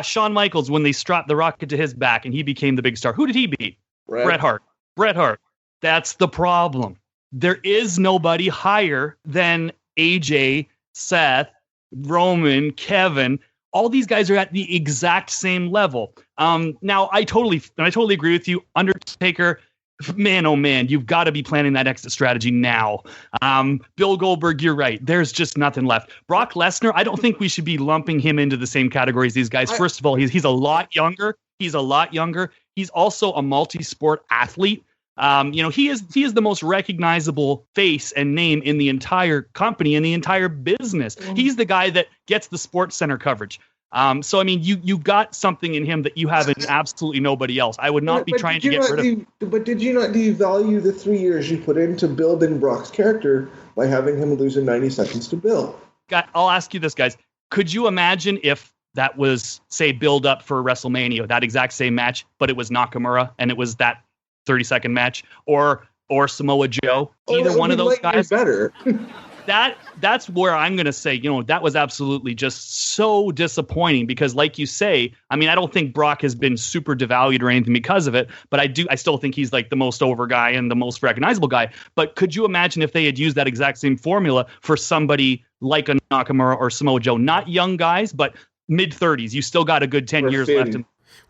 Shawn Michaels, when they strapped the rocket to his back and he became the big star. Who did he beat? Bret Hart. Bret Hart. That's the problem. There is nobody higher than AJ, Seth, Roman, Kevin. All these guys are at the exact same level. Now, I totally agree with you. Undertaker, man, oh man, you've got to be planning that exit strategy now. Bill Goldberg, you're right. There's just nothing left. Brock Lesnar, I don't think we should be lumping him into the same category as these guys. First of all, he's a lot younger. He's also a multi-sport athlete. He is the most recognizable face and name in the entire company, in the entire business. Mm-hmm. He's the guy that gets the Sports Center coverage. So, I mean, you've got something in him that you have in absolutely nobody else. I would not be trying to get rid of. But did you not devalue the 3 years you put in to building Brock's character by having him lose in 90 seconds to Bill? I'll ask you this, guys. Could you imagine if that was, say, build up for WrestleMania, that exact same match, but it was Nakamura and it was that 30-second match, or Samoa Joe? Either one of those guys. Better. That's where I'm going to say, that was absolutely just so disappointing because, like you say, I mean, I don't think Brock has been super devalued or anything because of it, but I still think he's like the most over guy and the most recognizable guy. But could you imagine if they had used that exact same formula for somebody like a Nakamura or Samoa Joe? Not young guys, but mid-30s. You still got a good 10 years left.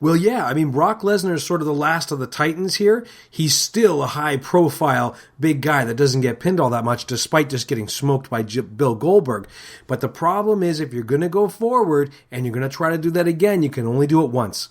Well, yeah, I mean, Brock Lesnar is sort of the last of the Titans here. He's still a high-profile big guy that doesn't get pinned all that much, despite just getting smoked by Bill Goldberg. But the problem is, if you're going to go forward and you're going to try to do that again, you can only do it once.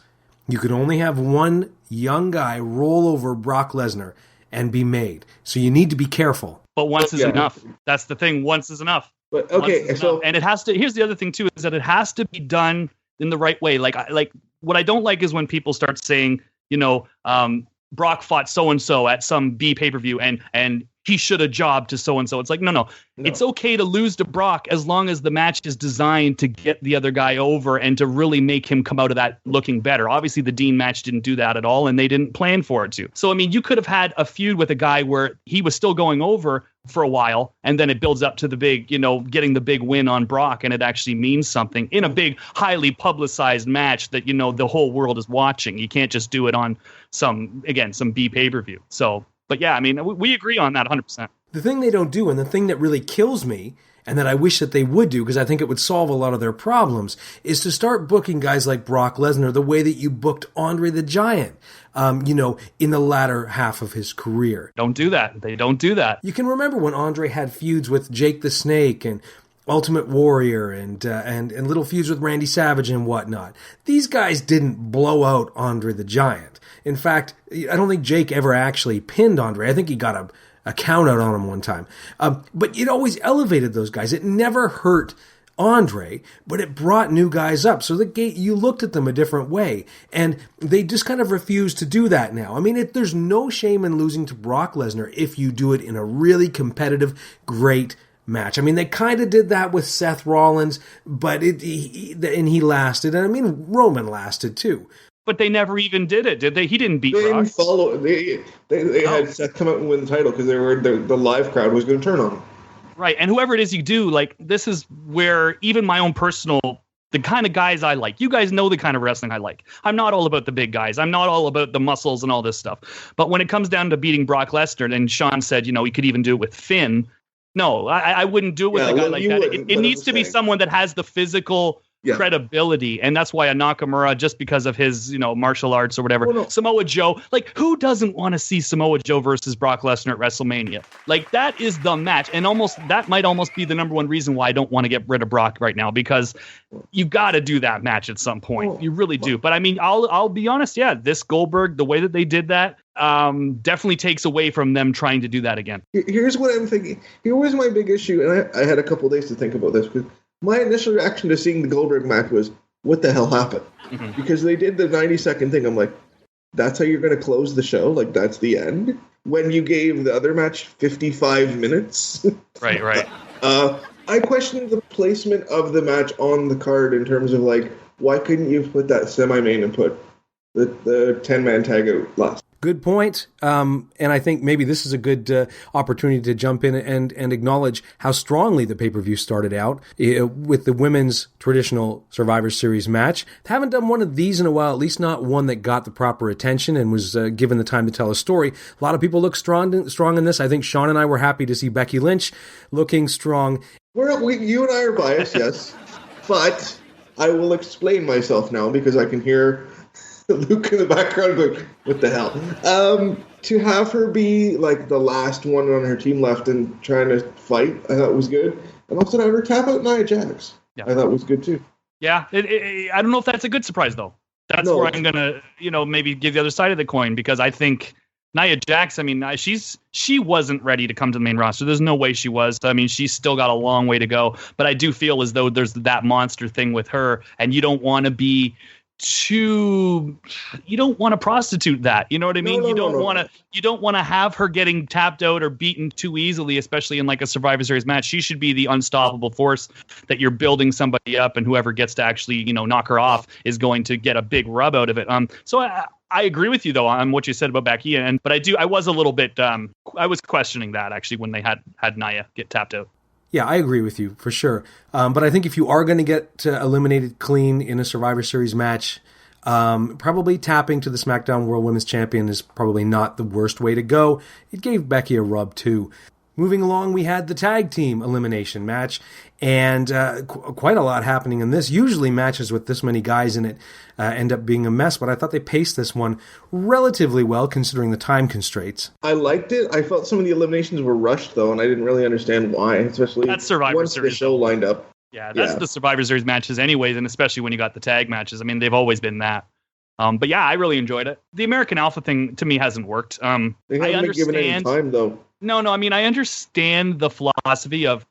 You can only have one young guy roll over Brock Lesnar and be made. So you need to be careful. But once is enough. That's the thing. Once is enough. But okay, so and it has to. Here's the other thing too: is that it has to be done in the right way. Like what I don't like is when people start saying, Brock fought so and so at some B pay-per-view, and he should have jobbed to so and so. It's like no. It's okay to lose to Brock as long as the match is designed to get the other guy over and to really make him come out of that looking better. Obviously, the Dean match didn't do that at all, and they didn't plan for it to. So I mean, you could have had a feud with a guy where he was still going over for a while, and then it builds up to the big, getting the big win on Brock, and it actually means something in a big, highly publicized match that, the whole world is watching. You can't just do it on some B pay-per-view. So, but yeah, I mean, we agree on that 100%. The thing they don't do, and the thing that really kills me, and that I wish that they would do, because I think it would solve a lot of their problems, is to start booking guys like Brock Lesnar the way that you booked Andre the Giant, in the latter half of his career. Don't do that. They don't do that. You can remember when Andre had feuds with Jake the Snake and Ultimate Warrior and little feuds with Randy Savage and whatnot. These guys didn't blow out Andre the Giant. In fact, I don't think Jake ever actually pinned Andre. I think he got a count out on him one time. But it always elevated those guys. It never hurt Andre, but it brought new guys up. So you looked at them a different way. And they just kind of refuse to do that now. I mean, there's no shame in losing to Brock Lesnar if you do it in a really competitive, great match. I mean, they kind of did that with Seth Rollins, but he lasted. And I mean, Roman lasted too. But they never even did it, did they? He didn't beat They Brock. didn't follow. They had Seth come out and win the title because the live crowd was going to turn on him. Right, and whoever it is you do, like, this is where even my own personal, the kind of guys I like, you guys know the kind of wrestling I like. I'm not all about the big guys. I'm not all about the muscles and all this stuff. But when it comes down to beating Brock Lesnar, and Sean said, he could even do it with Finn. No, I wouldn't do it with a guy like that. It needs to be someone that has the physical credibility, and that's why a Nakamura, just because of his martial arts or whatever. Well, no. Samoa Joe, like, who doesn't want to see Samoa Joe versus Brock Lesnar at WrestleMania? Like, that is the match, and that might almost be the number one reason why I don't want to get rid of Brock right now, because you got to do that match at some point. You really do. But I mean, I'll be honest, this Goldberg, the way that they did that, definitely takes away from them trying to do that again. Here's what I'm thinking. Here was my big issue, and I had a couple days to think about this, because my initial reaction to seeing the Goldberg match was, what the hell happened? Mm-hmm. Because they did the 90-second thing. I'm like, that's how you're going to close the show? Like, that's the end? When you gave the other match 55 minutes? Right. I questioned the placement of the match on the card in terms of, like, why couldn't you put that semi-main and put the 10-man tag out last? Good point. And I think maybe this is a good opportunity to jump in and acknowledge how strongly the pay-per-view started out with the women's traditional Survivor Series match. Haven't done one of these in a while, at least not one that got the proper attention and was given the time to tell a story. A lot of people look strong in this. I think Sean and I were happy to see Becky Lynch looking strong. You and I are biased, yes. But I will explain myself now because I can hear Luke in the background going, what the hell? To have her be like the last one on her team left and trying to fight, I thought was good. And also to have her tap out Nia Jax, I thought was good too. Yeah, I don't know if that's a good surprise though. That's where I'm gonna, maybe give the other side of the coin, because I think Nia Jax, I mean, she wasn't ready to come to the main roster. There's no way she was. I mean, she's still got a long way to go. But I do feel as though there's that monster thing with her, and you don't want to be you don't want to prostitute that. You know what I mean? You don't want to have her getting tapped out or beaten too easily, especially in like a Survivor Series match. She should be the unstoppable force that you're building somebody up, and whoever gets to actually, knock her off is going to get a big rub out of it. So I agree with you though on what you said about Becky, but I was a little bit I was questioning that actually when they had Nia get tapped out. Yeah, I agree with you for sure. But I think if you are going to get eliminated clean in a Survivor Series match, probably tapping to the SmackDown World Women's Champion is probably not the worst way to go. It gave Becky a rub too. Moving along, we had the tag team elimination match, and quite a lot happening in this. Usually matches with this many guys in it end up being a mess, but I thought they paced this one relatively well considering the time constraints. I liked it. I felt some of the eliminations were rushed, though, and I didn't really understand why, especially that's Survivor once Series. The show lined up. Yeah, that's the Survivor Series matches anyways, and especially when you got the tag matches. I mean, they've always been that. But yeah, I really enjoyed it. The American Alpha thing, to me, hasn't worked. They haven't been given any time, though. No, I mean, I understand the philosophy of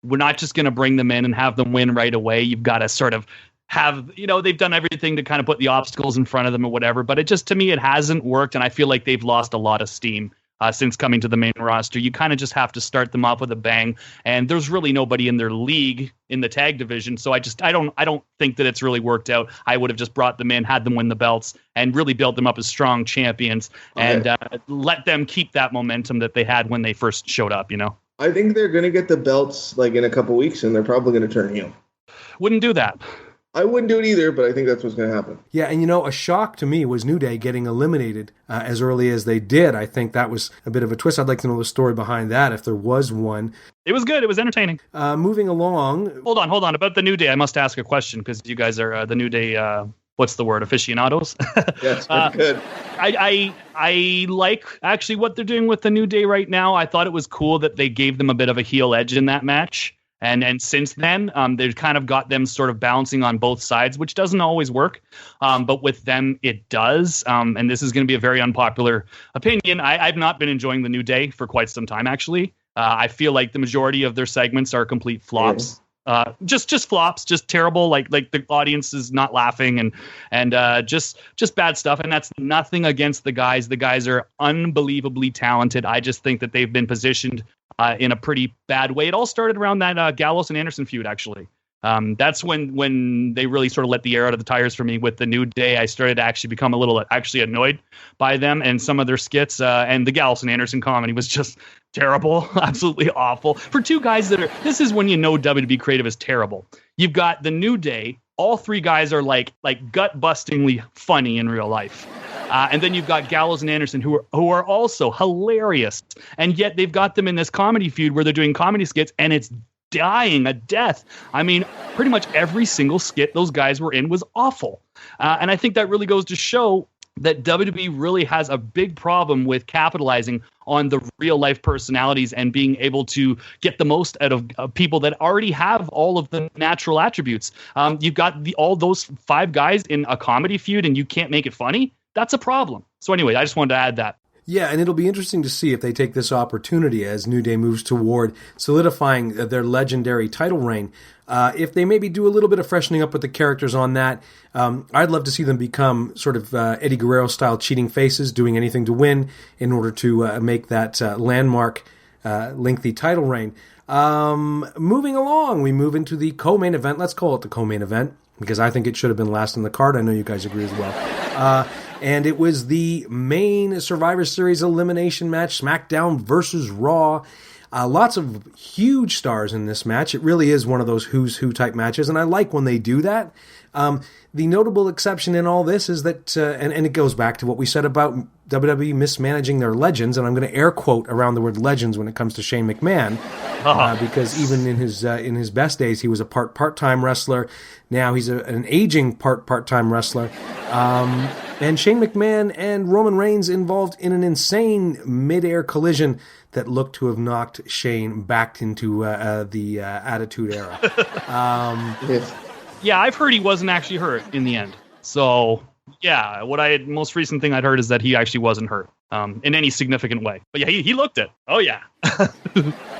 we're not just going to bring them in and have them win right away. You've got to sort of have, they've done everything to kind of put the obstacles in front of them or whatever. But it just, to me, it hasn't worked. And I feel like they've lost a lot of steam since coming to the main roster. You kind of just have to start them off with a bang. And there's really nobody in their league in the tag division. So I don't think that it's really worked out. I would have just brought them in, had them win the belts, and really built them up as strong champions and let them keep that momentum that they had when they first showed up, I think they're going to get the belts like in a couple weeks, and they're probably going to turn heel. Wouldn't do that. I wouldn't do it either, but I think that's what's going to happen. Yeah, and a shock to me was New Day getting eliminated as early as they did. I think that was a bit of a twist. I'd like to know the story behind that, if there was one. It was good. It was entertaining. Moving along. Hold on. About the New Day, I must ask a question, because you guys are the New Day, what's the word, aficionados? Yes, good. I like actually what they're doing with the New Day right now. I thought it was cool that they gave them a bit of a heel edge in that match. And since then, they've kind of got them sort of balancing on both sides, which doesn't always work. But with them, it does. And this is going to be a very unpopular opinion. I've not been enjoying the New Day for quite some time, actually. I feel like the majority of their segments are complete flops. Just flops, just terrible. Like the audience is not laughing and just bad stuff. And that's nothing against the guys. The guys are unbelievably talented. I just think that they've been positioned in a pretty bad way. It all started around that Gallows and Anderson feud, actually. That's when they really sort of let the air out of the tires for me with the New Day. I started to actually become a little annoyed by them and some of their skits. And the Gallows and Anderson comedy was just terrible, absolutely awful. For two guys this is when you know WWE creative is terrible. You've got the New Day. All three guys are like gut-bustingly funny in real life. And then you've got Gallows and Anderson, who are also hilarious. And yet they've got them in this comedy feud where they're doing comedy skits, and it's dying a death. I mean, pretty much every single skit those guys were in was awful. And I think that really goes to show that WWE really has a big problem with capitalizing on the real life personalities and being able to get the most out of people that already have all of the natural attributes. You've got all those five guys in a comedy feud and you can't make it funny. That's a problem. So anyway, I just wanted to add that. Yeah, and it'll be interesting to see if they take this opportunity as New Day moves toward solidifying their legendary title reign. If they maybe do a little bit of freshening up with the characters on that, I'd love to see them become sort of Eddie Guerrero-style cheating faces, doing anything to win in order to make that landmark lengthy title reign. Moving along, we move into the co-main event. Let's call it the co-main event, because I think it should have been last in the card. I know you guys agree as well. And it was the main Survivor Series elimination match, SmackDown versus Raw. Lots of huge stars in this match. It really is one of those who's who type matches, and I like when they do that. The notable exception in all this is that, and it goes back to what we said about WWE mismanaging their legends, and I'm going to air quote around the word legends when it comes to Shane McMahon, because even in his best days, he was a part-time wrestler. Now he's an aging part-time wrestler. And Shane McMahon and Roman Reigns involved in an insane mid-air collision that looked to have knocked Shane back into the Attitude Era. Yeah, I've heard he wasn't actually hurt in the end. So, yeah, most recent thing I'd heard is that he actually wasn't hurt in any significant way. But yeah, he looked it. Oh, yeah.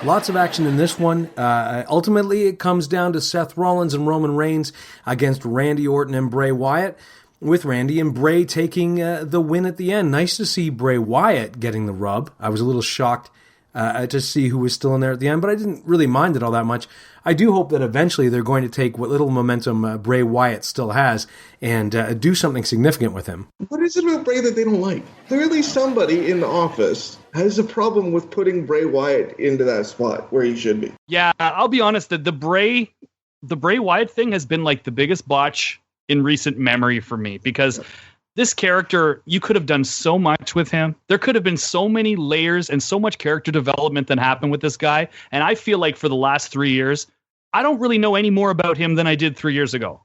Lots of action in this one. Ultimately, it comes down to Seth Rollins and Roman Reigns against Randy Orton and Bray Wyatt, with Randy and Bray taking the win at the end. Nice to see Bray Wyatt getting the rub. I was a little shocked to see who was still in there at the end, but I didn't really mind it all that much. I do hope that eventually they're going to take what little momentum Bray Wyatt still has and do something significant with him. What is it about Bray that they don't like? Clearly somebody in the office has a problem with putting Bray Wyatt into that spot where he should be. Yeah, I'll be honest, that the Bray Wyatt thing has been like the biggest botch in recent memory for me, because this character, you could have done so much with him. There could have been so many layers and so much character development that happened with this guy. And I feel like for the last 3 years, I don't really know any more about him than I did 3 years ago.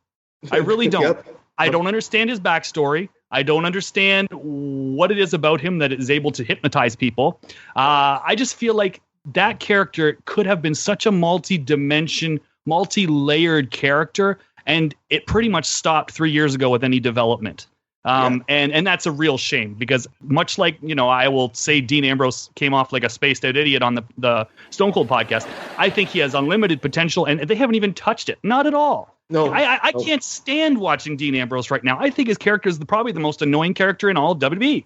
I really don't. Yep. I don't understand his backstory. I don't understand what it is about him that is able to hypnotize people. I just feel like that character could have been such a multi-dimension, multi-layered character, and it pretty much stopped 3 years ago with any development. And that's a real shame, because much like, I will say Dean Ambrose came off like a spaced out idiot on the Stone Cold podcast. I think he has unlimited potential, and they haven't even touched it. Not at all. No, I can't stand watching Dean Ambrose right now. I think his character is probably the most annoying character in all of WWE.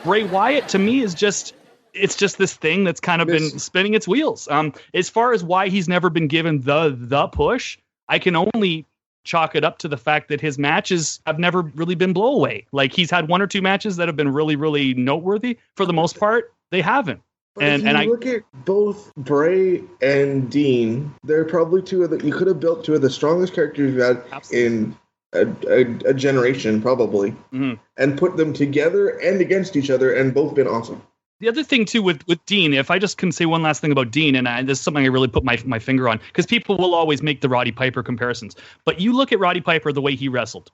Bray Wyatt, to me, is just this thing that's kind of been spinning its wheels. As far as why he's never been given the push, I can only chalk it up to the fact that his matches have never really been blow away. Like, he's had one or two matches that have been really, really noteworthy. For the most part, they haven't. But if you look at both Bray and Dean, they're probably you could have built two of the strongest characters you've had in a generation, probably, and put them together and against each other, and both been awesome. The other thing, too, with Dean, if I just can say one last thing about Dean, and this is something I really put my finger on, because people will always make the Roddy Piper comparisons. But you look at Roddy Piper, the way he wrestled.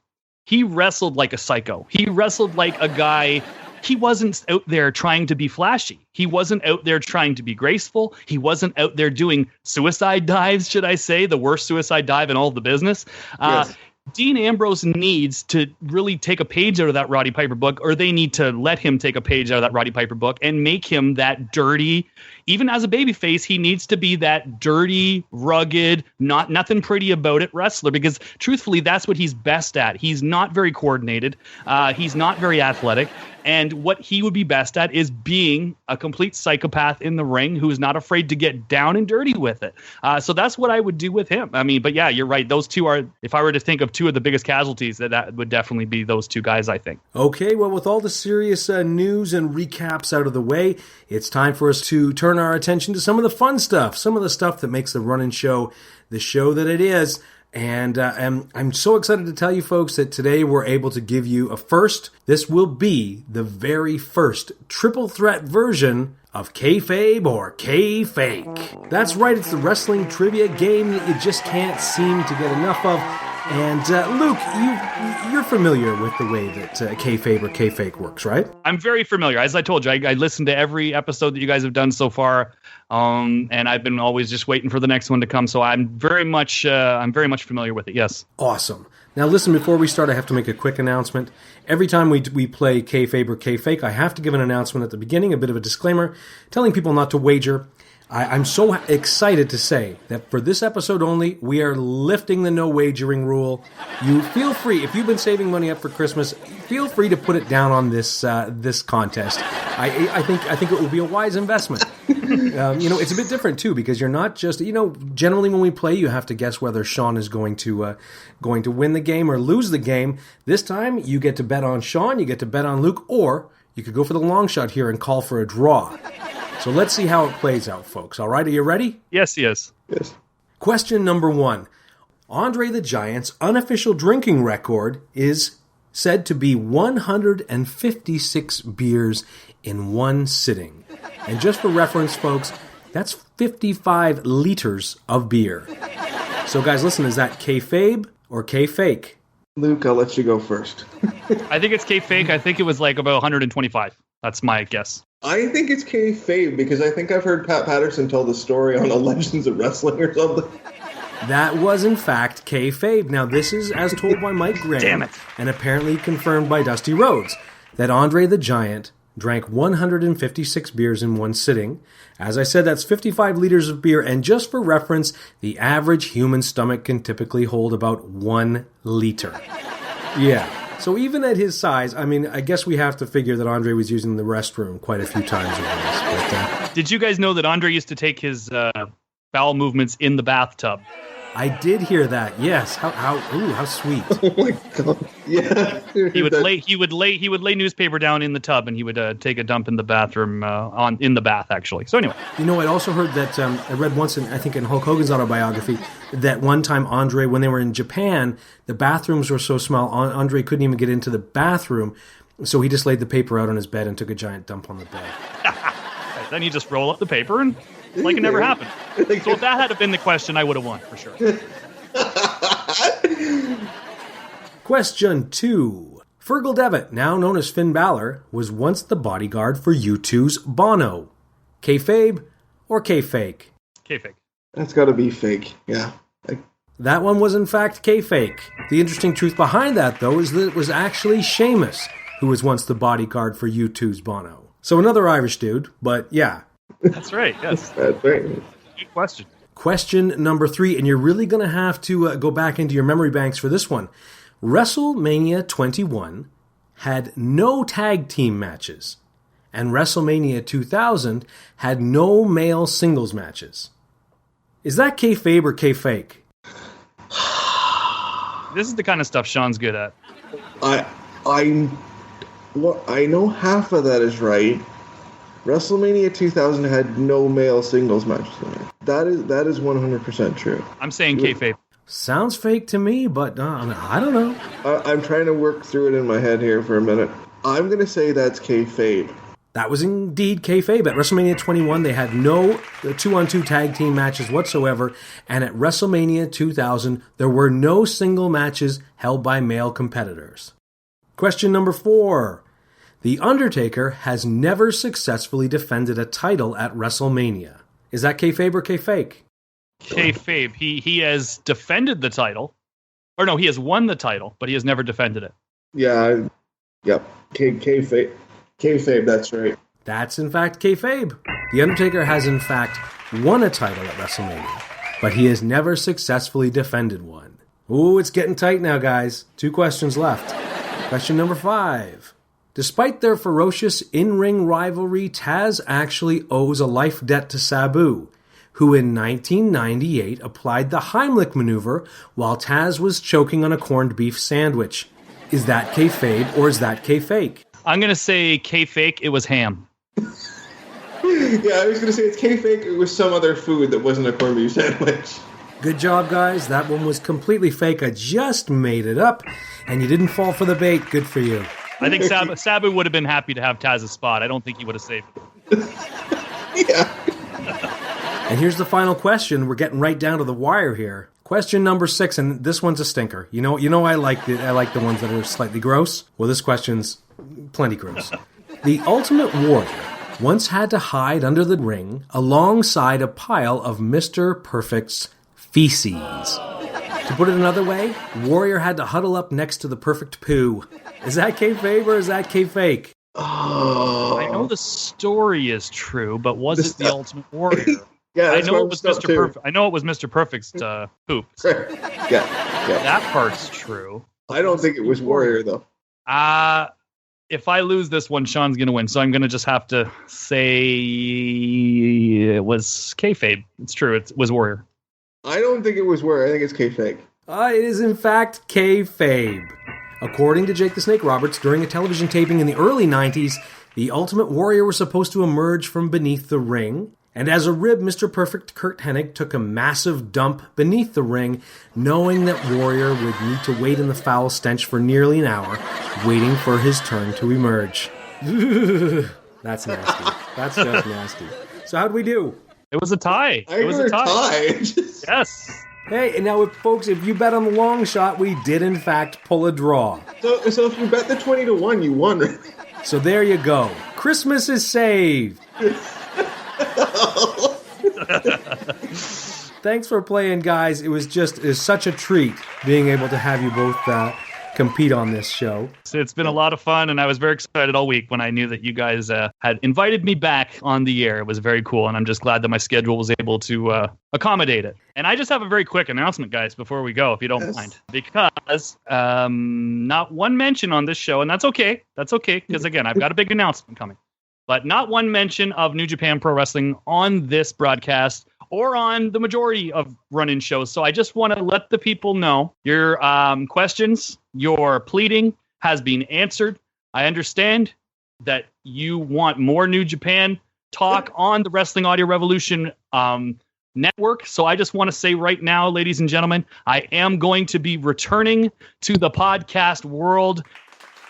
He wrestled like a psycho. He wrestled like a guy he wasn't out there trying to be flashy. He wasn't out there trying to be graceful. He wasn't out there doing suicide dives, should I say, the worst suicide dive in all of the business. Yes. Dean Ambrose needs to really take a page out of that Roddy Piper book, or they need to let him take a page out of that Roddy Piper book and make him that dirty. Even as a babyface, he needs to be that dirty, rugged, nothing pretty about it wrestler, because truthfully, that's what he's best at. He's not very coordinated. He's not very athletic. And what he would be best at is being a complete psychopath in the ring who is not afraid to get down and dirty with it. So that's what I would do with him. I mean, but yeah, you're right. Those two are, if I were to think of two of the biggest casualties, that would definitely be those two guys, I think. Okay, well, with all the serious news and recaps out of the way, it's time for us to turn our attention to some of the fun stuff, some of the stuff that makes the Run-In Show the show that it is. And I'm so excited to tell you folks that today we're able to give you a first. This will be the very first triple threat version of Kayfabe or Kayfake. That's right, it's the wrestling trivia game that you just can't seem to get enough of. And Luke, you're familiar with the way that Kayfabe or Kayfake works, right? I'm very familiar. As I told you, I listened to every episode that you guys have done so far, and I've been always just waiting for the next one to come. So I'm very much familiar with it. Yes. Awesome. Now listen, before we start, I have to make a quick announcement. Every time we play Kayfabe or Kayfake, I have to give an announcement at the beginning, a bit of a disclaimer, telling people not to wager. I'm so excited to say that for this episode only, we are lifting the no wagering rule. You feel free, if you've been saving money up for Christmas, feel free to put it down on this contest. I think it will be a wise investment. It's a bit different too, because you're not just, generally when we play, you have to guess whether Sean is going to win the game or lose the game. This time, you get to bet on Sean, you get to bet on Luke, or you could go for the long shot here and call for a draw. So let's see how it plays out, folks. All right, are you ready? Yes. Yes. Question number 1. Andre the Giant's unofficial drinking record is said to be 156 beers in one sitting. And just for reference, folks, that's 55 liters of beer. So guys, listen, is that Kayfabe or Kayfake? Luke, I'll let you go first. I think it's Kayfake. I think it was like about 125. That's my guess. I think it's Kayfabe because I think I've heard Pat Patterson tell the story on Legends of Wrestling or something. That was, in fact, Kayfabe. Now, this is as told by Mike Graham, Damn it. And apparently confirmed by Dusty Rhodes, that Andre the Giant drank 156 beers in one sitting. As I said, that's 55 liters of beer, and just for reference, the average human stomach can typically hold about 1 liter. Yeah. So even at his size, I mean, I guess we have to figure that Andre was using the restroom quite a few times over this. But, Did you guys know that Andre used to take his bowel movements in the bathtub? I did hear that. Yes. How sweet. Oh my god. Yeah. He would lay newspaper down in the tub, and he would take a dump in the bathroom in the bath actually. So anyway, I also heard that I read once in Hulk Hogan's autobiography that one time Andre, when they were in Japan, the bathrooms were so small Andre couldn't even get into the bathroom, so he just laid the paper out on his bed and took a giant dump on the bed. Then you just roll up the paper and like it never happened. So if that had been the question, I would have won for sure. Question 2. Fergal Devitt, now known as Finn Balor, was once the bodyguard for U2's Bono. Kayfabe or Kayfake? Kayfake. That's got to be fake. Yeah. That one was in fact Kayfake. The interesting truth behind that, though, is that it was actually Sheamus who was once the bodyguard for U2's Bono. So another Irish dude, but yeah. That's right, yes. That's right. Good question. Question number 3, and you're really going to have to go back into your memory banks for this one. WrestleMania 21 had no tag team matches, and WrestleMania 2000 had no male singles matches. Is that Kayfabe or Kayfake? This is the kind of stuff Sean's good at. I know half of that is right. WrestleMania 2000 had no male singles matches in it. That is 100% true. I'm saying Kayfabe. Sounds fake to me, but I don't know. I'm trying to work through it in my head here for a minute. I'm going to say that's Kayfabe. That was indeed Kayfabe. At WrestleMania 21, they had no 2-on-2 tag team matches whatsoever, and at WrestleMania 2000, there were no single matches held by male competitors. Question number 4. The Undertaker has never successfully defended a title at WrestleMania. Is that kayfabe or kayfake? Kayfabe. He has defended the title. Or no, he has won the title, but he has never defended it. Yeah, yep. Kayfabe, that's right. That's in fact kayfabe. The Undertaker has in fact won a title at WrestleMania, but he has never successfully defended one. Ooh, it's getting tight now, guys. 2 questions left. Question number 5. Despite their ferocious in-ring rivalry, Taz actually owes a life debt to Sabu, who in 1998 applied the Heimlich maneuver while Taz was choking on a corned beef sandwich. Is that kayfabe or is that kayfake? I'm going to say kayfake. It was ham. Yeah, I was going to say it's kayfake. It was some other food that wasn't a corned beef sandwich. Good job, guys. That one was completely fake. I just made it up, and you didn't fall for the bait. Good for you. I think Sabu would have been happy to have Taz's spot. I don't think he would have saved it. Yeah. And here's the final question. We're getting right down to the wire here. Question number 6, and this one's a stinker. You know, I like the ones that are slightly gross. Well, this question's plenty gross. The Ultimate Warrior once had to hide under the ring alongside a pile of Mr. Perfect's feces. To put it another way, Warrior had to huddle up next to the Perfect poo. Is that kayfabe or is that kayfake? Oh. I know the story is true, but was it the Ultimate Warrior? Yeah, I know it was Mr. Perfect. I know it was Mr. Perfect's poop. Yeah. That part's true. I don't think it was Warrior though. If I lose this one, Sean's gonna win. So I'm gonna just have to say it was kayfabe. It's true. It was Warrior. I don't think it was Warrior. I think it's kayfake. It is in fact kayfabe. According to Jake the Snake Roberts, during a television taping in the early 90s, the Ultimate Warrior was supposed to emerge from beneath the ring. And as a rib, Mr. Perfect Kurt Hennig took a massive dump beneath the ring, knowing that Warrior would need to wait in the foul stench for nearly an hour, waiting for his turn to emerge. That's nasty. That's just nasty. So how'd we do? It was a tie. It was a tie. Yes. Hey, and now, folks, if you bet on the long shot, we did, in fact, pull a draw. So if you bet the 20-1, you won. So there you go. Christmas is saved. Thanks for playing, guys. It was such a treat being able to have you both compete on this show. So it's been a lot of fun, and I was very excited all week when I knew that you guys had invited me back on the air. It was very cool, and I'm just glad that my schedule was able to accommodate it. And I just have a very quick announcement, guys, before we go, if you don't mind. Because not one mention on this show, and that's okay. That's okay, because, again, I've got a big announcement coming. But not one mention of New Japan Pro Wrestling on this broadcast or on the majority of run-in shows. So I just want to let the people know your questions, your pleading has been answered. I understand that you want more New Japan talk on the Wrestling Audio Revolution network. So I just want to say right now, ladies and gentlemen, I am going to be returning to the podcast world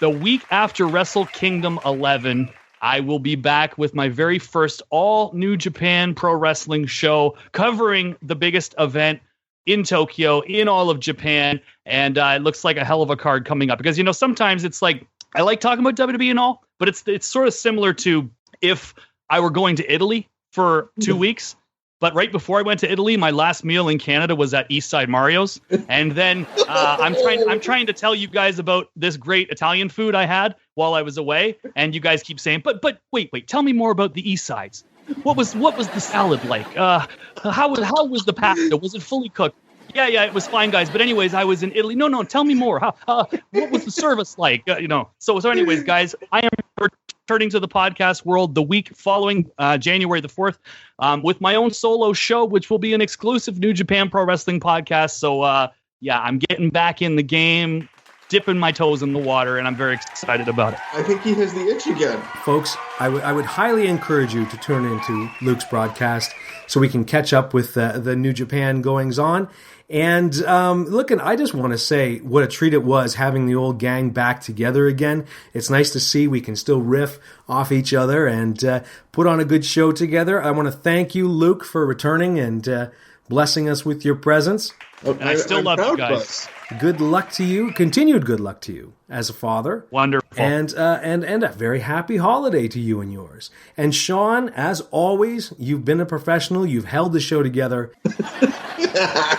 the week after Wrestle Kingdom 11. I will be back with my very first all New Japan Pro Wrestling show covering the biggest event in Tokyo, in all of Japan. And it looks like a hell of a card coming up because, sometimes it's like, I like talking about WWE and all, but it's sort of similar to if I were going to Italy for 2 weeks. But right before I went to Italy, my last meal in Canada was at Eastside Mario's. And then I'm trying to tell you guys about this great Italian food I had while I was away. And you guys keep saying, but wait, tell me more about the East Sides. What was the salad like? How was the pasta? Was it fully cooked? Yeah, it was fine, guys. But anyways, I was in Italy. No, tell me more. What was the service like? So anyways, guys, I am returning to the podcast world the week following January the 4th with my own solo show, which will be an exclusive New Japan Pro Wrestling podcast. So, I'm getting back in the game, dipping my toes in the water, and I'm very excited about it. I think he has the itch again. Folks, I would highly encourage you to tune into Luke's broadcast so we can catch up with the New Japan goings-on. And I just want to say what a treat it was having the old gang back together again. It's nice to see we can still riff off each other and put on a good show together. I want to thank you, Luke, for returning and blessing us with your presence. And I still love you guys. Buzz. Good luck to you. Continued good luck to you as a father. Wonderful. And a very happy holiday to you and yours. And Sean, as always, you've been a professional. You've held the show together.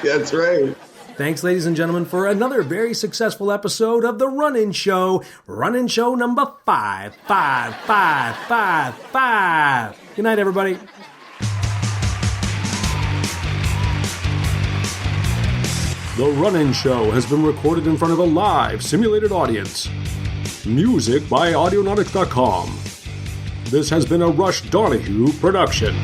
That's right. Thanks, ladies and gentlemen, for another very successful episode of The Run-In Show. Run-In Show number 5. Good night, everybody. The Run-In Show has been recorded in front of a live, simulated audience. Music by Audionautics.com. This has been a Rush Donahue production.